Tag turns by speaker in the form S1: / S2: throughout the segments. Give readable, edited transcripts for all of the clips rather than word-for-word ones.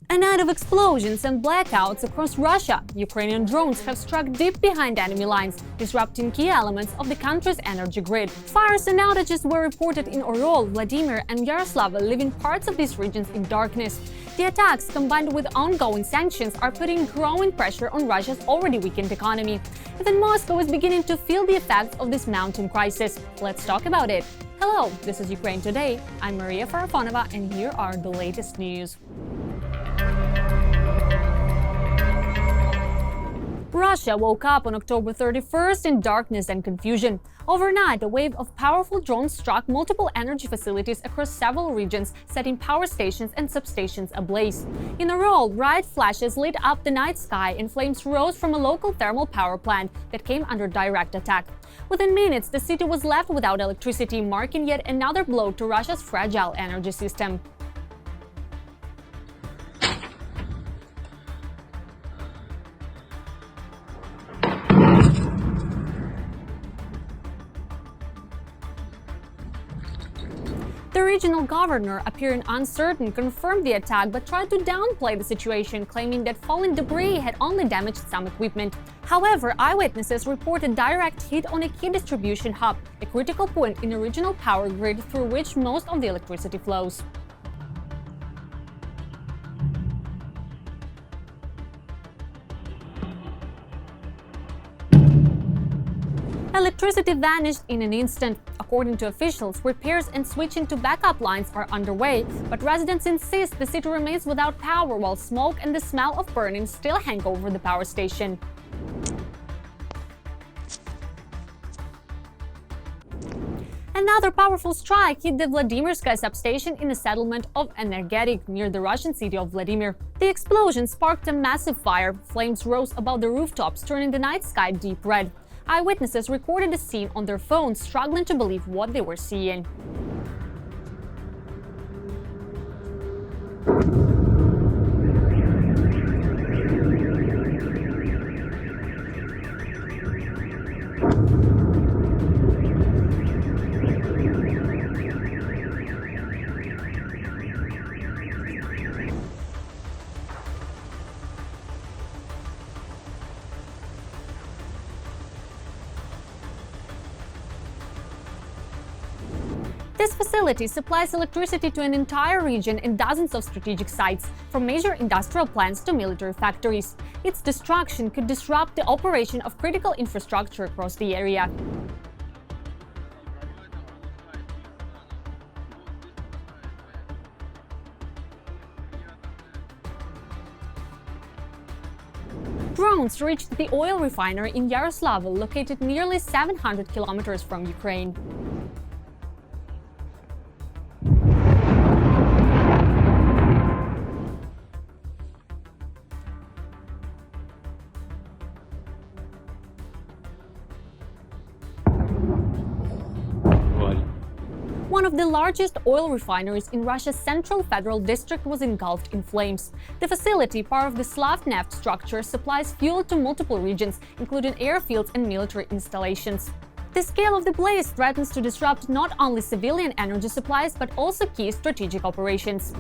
S1: A night of explosions and blackouts across Russia. Ukrainian drones have struck deep behind enemy lines, disrupting key elements of the country's energy grid. Fires and outages were reported in Oryol, Vladimir, and Yaroslavl, leaving parts of these regions in darkness. The attacks, combined with ongoing sanctions, are putting growing pressure on Russia's already weakened economy. Even Moscow is beginning to feel the effects of this mounting crisis. Let's talk about it. Hello, this is Ukraine Today. I'm Maria Farafonova, and here are the latest news. Russia woke up on October 31st in darkness and confusion. Overnight, a wave of powerful drones struck multiple energy facilities across several regions, setting power stations and substations ablaze. In a row, bright flashes lit up the night sky and flames rose from a local thermal power plant that came under direct attack. Within minutes, the city was left without electricity, marking yet another blow to Russia's fragile energy system. The regional governor, appearing uncertain, confirmed the attack but tried to downplay the situation, claiming that falling debris had only damaged some equipment. However, eyewitnesses reported direct hit on a key distribution hub, a critical point in a regional power grid through which most of the electricity flows. Electricity vanished in an instant. According to officials, repairs and switching to backup lines are underway, but residents insist the city remains without power while smoke and the smell of burning still hang over the power station. Another powerful strike hit the Vladimir substation in the settlement of Energetic near the Russian city of Vladimir. The explosion sparked a massive fire. Flames rose above the rooftops, turning the night sky deep red. Eyewitnesses recorded the scene on their phones, struggling to believe what they were seeing. This facility supplies electricity to an entire region and dozens of strategic sites, from major industrial plants to military factories. Its destruction could disrupt the operation of critical infrastructure across the area. Drones reached the oil refinery in Yaroslavl, located nearly 700 kilometers from Ukraine. One of the largest oil refineries in Russia's Central Federal District was engulfed in flames. The facility, part of the Slavneft structure, supplies fuel to multiple regions, including airfields and military installations. The scale of the blaze threatens to disrupt not only civilian energy supplies but also key strategic operations.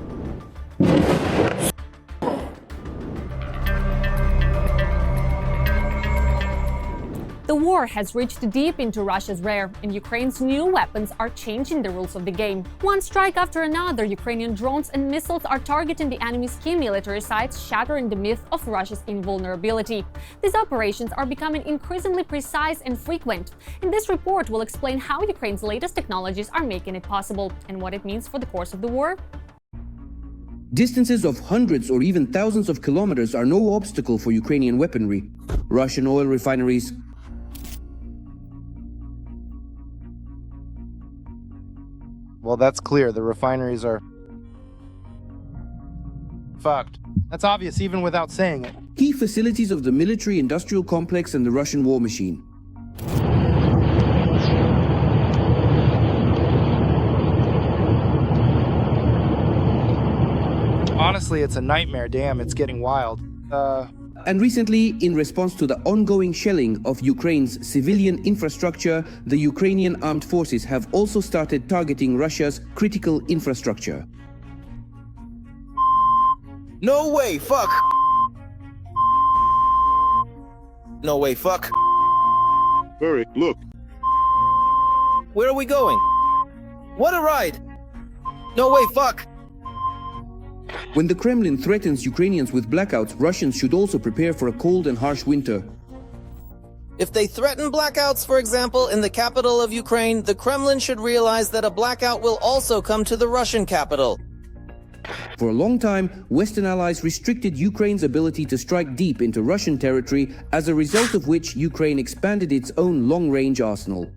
S1: The war has reached deep into Russia's rear, and Ukraine's new weapons are changing the rules of the game. One strike after another, Ukrainian drones and missiles are targeting the enemy's key military sites, shattering the myth of Russia's invulnerability. These operations are becoming increasingly precise and frequent. In this report, we'll explain how Ukraine's latest technologies are making it possible, and what it means for the course of the war.
S2: Distances of hundreds or even thousands of kilometers are no obstacle for Ukrainian weaponry. Russian oil refineries,
S3: well, that's clear. The refineries are fucked. That's obvious even without saying it.
S2: key facilities of the military-industrial complex and the Russian war machine.
S3: Honestly, it's a nightmare. Damn, it's getting wild.
S2: And recently, in response to the ongoing shelling of Ukraine's civilian infrastructure, the Ukrainian armed forces have also started targeting Russia's critical infrastructure.
S4: No way, fuck! No way, fuck!
S5: Eric, look.
S4: Where are we going? What a ride! No way, fuck!
S2: When the Kremlin threatens Ukrainians with blackouts, Russians should also prepare for a cold and harsh winter.
S4: If they threaten blackouts, for example, in the capital of Ukraine, the Kremlin should realize that a blackout will also come to the Russian capital.
S2: For a long time, Western allies restricted Ukraine's ability to strike deep into Russian territory, as a result of which Ukraine expanded its own long-range arsenal.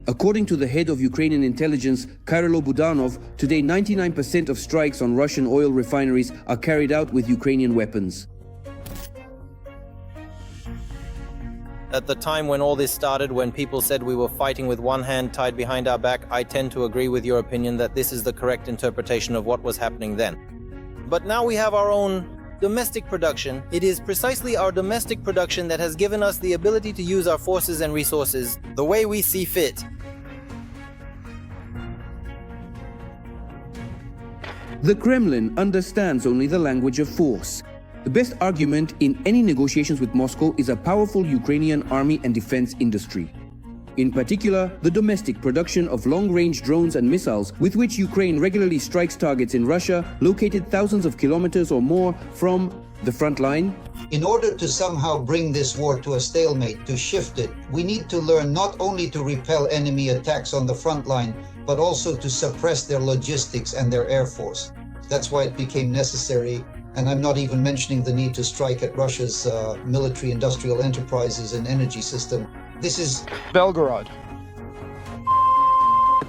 S2: According to the head of Ukrainian intelligence, Kyrylo Budanov, today 99% of strikes on Russian oil refineries are carried out with Ukrainian weapons.
S4: At the time when all this started, when people said we were fighting with one hand tied behind our back, I tend to agree with your opinion that this is the correct interpretation of what was happening then. But now we have our own domestic production. It is precisely our domestic production that has given us the ability to use our forces and resources the way we see fit.
S2: The Kremlin understands only the language of force. The best argument in any negotiations with Moscow is a powerful Ukrainian army and defense industry. In particular, the domestic production of long-range drones and missiles with which Ukraine regularly strikes targets in Russia, located thousands of kilometers or more from the front line.
S6: In order to somehow bring this war to a stalemate, to shift it, we need to learn not only to repel enemy attacks on the front line, but also to suppress their logistics and their air force. That's why it became necessary, and I'm not even mentioning the need to strike at Russia's military industrial enterprises and energy system. This is
S3: Belgorod.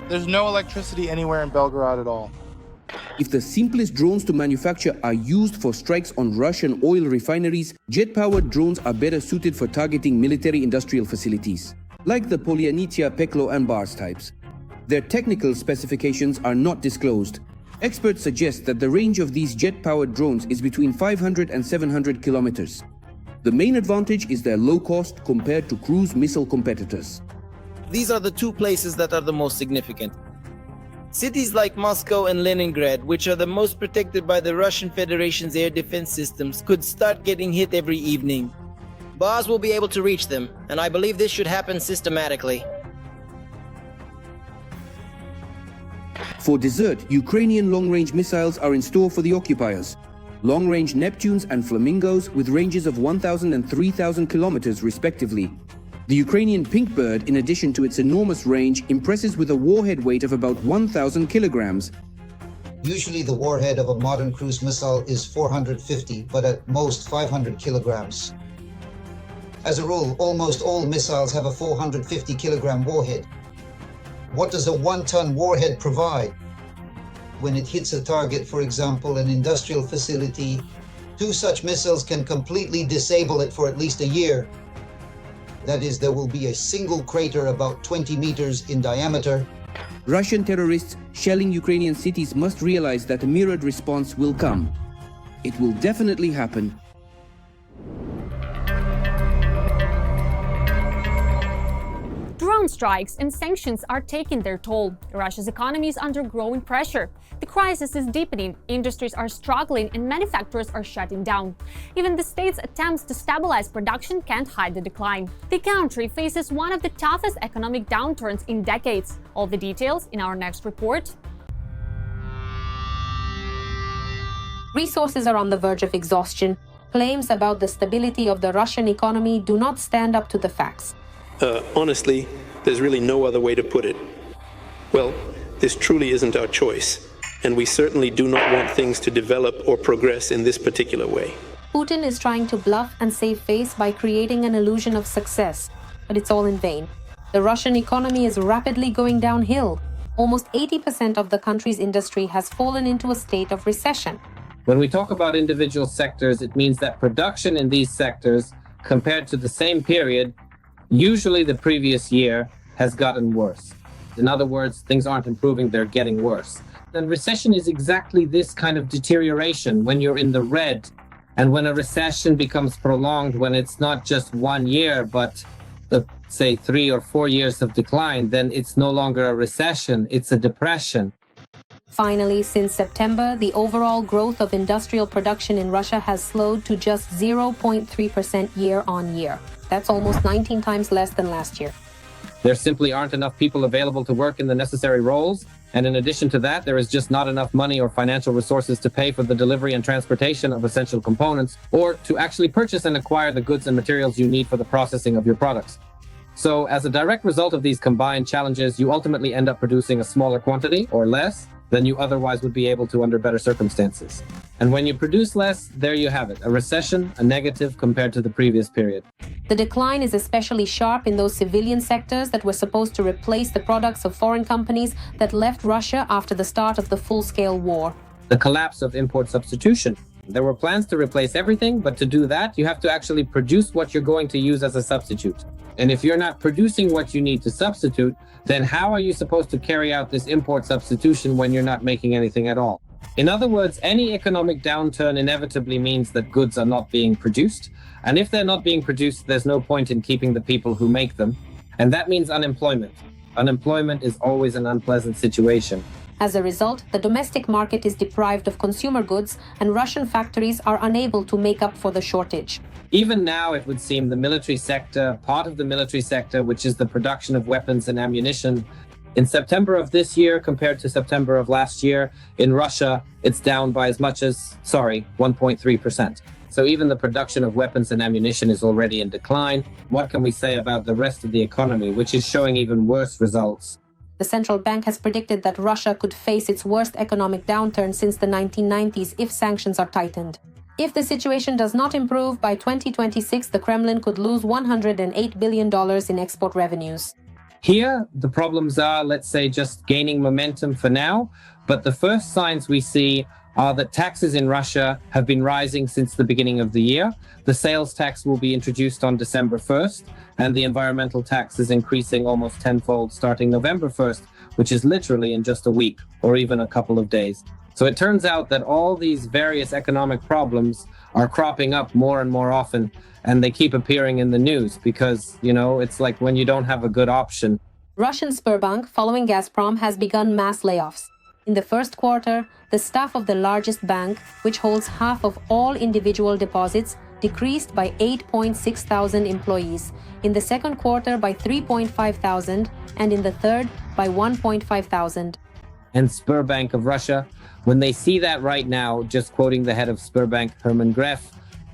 S3: There's no electricity anywhere in Belgorod at all.
S2: If the simplest drones to manufacture are used for strikes on Russian oil refineries, jet-powered drones are better suited for targeting military industrial facilities, like the Polyanitya, Peklo and Bars types. Their technical specifications are not disclosed. Experts suggest that the range of these jet-powered drones is between 500 and 700 kilometers. The main advantage is their low cost compared to cruise missile competitors.
S4: These are the two places that are the most significant. Cities like Moscow and Leningrad, which are the most protected by the Russian Federation's air defense systems, could start getting hit every evening. Bars will be able to reach them, and I believe this should happen systematically.
S2: For dessert, Ukrainian long-range missiles are in store for the occupiers. Long-range Neptunes and Flamingos with ranges of 1,000 and 3,000 kilometers respectively. The Ukrainian Pink Bird, in addition to its enormous range, impresses with a warhead weight of about 1,000 kilograms.
S6: usually the warhead of a modern cruise missile is 450, but at most 500 kilograms. As a rule, almost all missiles have a 450 kilogram warhead. What does a 1-ton warhead provide? When it hits a target, for example, an industrial facility, 2 such missiles can completely disable it for at least a year. That is, there will be a single crater about 20 meters in diameter.
S2: Russian terrorists shelling Ukrainian cities must realize that a mirrored response will come. It will definitely happen.
S1: Drone strikes and sanctions are taking their toll. Russia's economy is under growing pressure. The crisis is deepening, industries are struggling, and manufacturers are shutting down. Even the state's attempts to stabilize production can't hide the decline. The country faces one of the toughest economic downturns in decades. All the details in our next report.
S7: Resources are on the verge of exhaustion. Claims about the stability of the Russian economy do not stand up to the facts.
S8: Honestly, there's really no other way to put it. Well, this truly isn't our choice, and we certainly do not want things to develop or progress in this particular way.
S7: Putin is trying to bluff and save face by creating an illusion of success, but it's all in vain. The Russian economy is rapidly going downhill. Almost 80% of the country's industry has fallen into a state of recession.
S9: When we talk about individual sectors, it means that production in these sectors, compared to the same period, usually the previous year, has gotten worse. In other words, things aren't improving, they're getting worse. And recession is exactly this kind of deterioration, when you're in the red, and when a recession becomes prolonged, when it's not just 1 year, but say 3 or 4 years of decline, then it's no longer a recession, it's a depression.
S7: Finally, since September, the overall growth of industrial production in Russia has slowed to just 0.3% year-on-year. That's almost 19 times less than last year.
S9: There simply aren't enough people available to work in the necessary roles, and in addition to that, there is just not enough money or financial resources to pay for the delivery and transportation of essential components, or to actually purchase and acquire the goods and materials you need for the processing of your products. So, as a direct result of these combined challenges, you ultimately end up producing a smaller quantity, or less, than you otherwise would be able to under better circumstances. And when you produce less, there you have it, a recession, a negative compared to the previous period.
S7: The decline is especially sharp in those civilian sectors that were supposed to replace the products of foreign companies that left Russia after the start of the full-scale war.
S9: The collapse of import substitution. There were plans to replace everything, but to do that, you have to actually produce what you're going to use as a substitute. And if you're not producing what you need to substitute, then how are you supposed to carry out this import substitution when you're not making anything at all? In other words, any economic downturn inevitably means that goods are not being produced. And if they're not being produced, there's no point in keeping the people who make them. And that means unemployment. Unemployment is always an unpleasant situation.
S7: As a result, the domestic market is deprived of consumer goods, and Russian factories are unable to make up for the shortage.
S9: Even now, it would seem the military sector, part of the military sector, which is the production of weapons and ammunition, in September of this year compared to September of last year, in Russia, it's down by as much as, 1.3%. So even the production of weapons and ammunition is already in decline. What can we say about the rest of the economy, which is showing even worse results?
S7: The central bank has predicted that Russia could face its worst economic downturn since the 1990s if sanctions are tightened. If the situation does not improve, by 2026 the Kremlin could lose $108 billion in export revenues.
S9: Here, the problems are, let's say, just gaining momentum for now, but the first signs we see are that taxes in Russia have been rising since the beginning of the year. The sales tax will be introduced on December 1st, and the environmental tax is increasing almost tenfold starting November 1st, which is literally in just a week or even a couple of days. So it turns out that all these various economic problems are cropping up more and more often, and they keep appearing in the news because, it's like when you don't have a good option.
S7: Russian Sberbank, following Gazprom, has begun mass layoffs. In the first quarter, the staff of the largest bank, which holds half of all individual deposits, decreased by 8.6 thousand employees, in the second quarter by 3.5 thousand, and in the third by 1.5 thousand.
S9: And Sberbank of Russia, when they see that right now, just quoting the head of Sberbank, Herman Gref,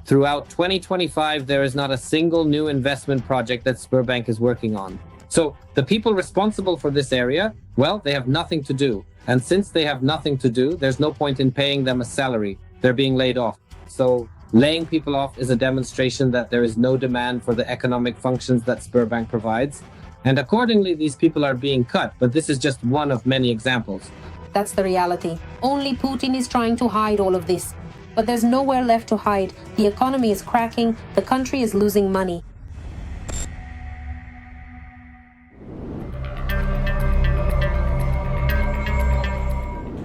S9: throughout 2025, there is not a single new investment project that Sberbank is working on. So the people responsible for this area, well, they have nothing to do. And since they have nothing to do, there's no point in paying them a salary. They're being laid off. So laying people off is a demonstration that there is no demand for the economic functions that Sberbank provides. And accordingly, these people are being cut. But this is just one of many examples.
S7: That's the reality. Only Putin is trying to hide all of this. But there's nowhere left to hide. The economy is cracking. The country is losing money.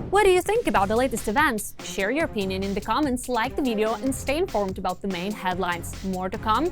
S1: What do you think about the latest events? Share your opinion in the comments, like the video, and stay informed about the main headlines. More to come?